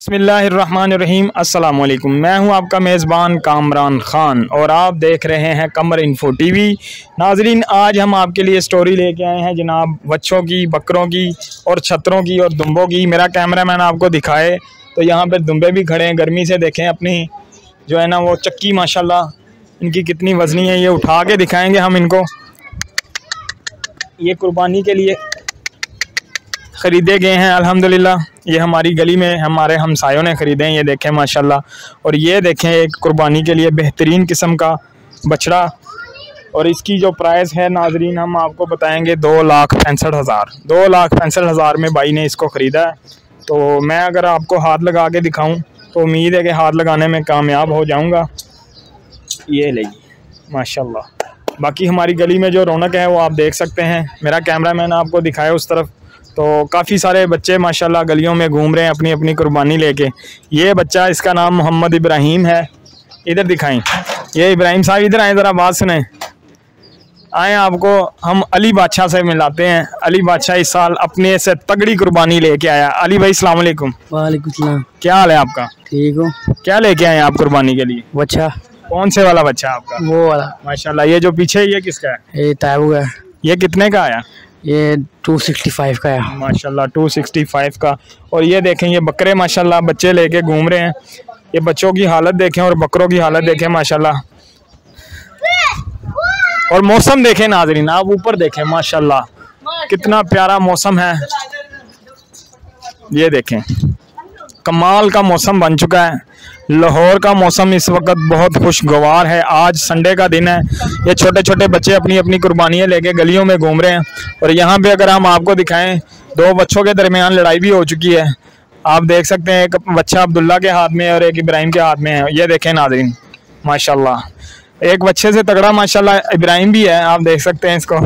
बिस्मिल्लाहिर्रहमानिर्रहीम अस्सलाम वालेकुम। मैं हूं आपका मेज़बान कामरान ख़ान और आप देख रहे हैं कमर इन्फो टीवी। नाजरीन, आज हम आपके लिए स्टोरी लेके आए हैं जनाब बच्चों की, बकरों की और छतरों की और दुम्बों की। मेरा कैमरामैन आपको दिखाए तो यहाँ पर दुम्बे भी खड़े हैं। गर्मी से देखें अपनी जो है ना वो चक्की, माशाल्लाह इनकी कितनी वज़नी है। ये उठा के दिखाएँगे हम इनको। ये कुर्बानी के लिए ख़रीदे गए हैं अल्हम्दुलिल्लाह। ये हमारी गली में हमारे हमसायों ने ख़रीदे हैं। ये देखें माशाल्लाह। और ये देखें एक कुर्बानी के लिए बेहतरीन किस्म का बछड़ा। और इसकी जो प्राइस है नाजरीन हम आपको बताएंगे 2,65,000। 2,65,000 में भाई ने इसको ख़रीदा है। तो मैं अगर आपको हाथ लगा के दिखाऊं तो उम्मीद है कि हाथ लगाने में कामयाब हो जाऊंगा। ये लेगी माशाल्लाह। बाकी हमारी गली में जो रौनक है वो आप देख सकते हैं। मेरा कैमरामैन आपको दिखाए उस तरफ तो काफ़ी सारे बच्चे माशाल्लाह गलियों में घूम रहे हैं अपनी अपनी कुर्बानी लेके। ये बच्चा, इसका नाम मोहम्मद इब्राहिम है। इधर दिखाएं, ये इब्राहिम साहब इधर आए, ज़रा बात सुने। आए आपको हम अली बादशाह से मिलाते हैं। अली बादशाह इस साल अपने से तगड़ी कुर्बानी लेके आया। अली भाई अस्सलाम वालेकुम। वालेकुम सलाम। क्या हाल है आपका? ठीक हो? क्या लेके आए आप कुर्बानी के लिए? बच्चा। कौन से वाला बच्चा आपका? वो वाला माशाल्लाह। ये जो पीछे ये किसका है? ये ताबू का। ये कितने का आया? ये 265 का है माशाल्लाह, 265 का। और ये देखें, ये बकरे माशाल्लाह बच्चे लेके घूम रहे हैं। ये बच्चों की हालत देखें और बकरों की हालत देखें माशाल्लाह। और मौसम देखें नाजरीन, आप ऊपर देखें माशाल्लाह कितना प्यारा मौसम है। ये देखें कमाल का मौसम बन चुका है। लाहौर का मौसम इस वक्त बहुत खुशगवार है। आज संडे का दिन है। ये छोटे छोटे बच्चे अपनी अपनी कुर्बानियाँ लेके गलियों में घूम रहे हैं। और यहाँ पे अगर हम आपको दिखाएं, दो बच्चों के दरमियान लड़ाई भी हो चुकी है। आप देख सकते हैं एक बच्चा अब्दुल्ला के हाथ में और एक इब्राहिम के हाथ में है। ये देखें नाज़रीन माशाल्लाह। एक बच्चे से तगड़ा माशाल्लाह इब्राहिम भी है, आप देख सकते हैं इसको।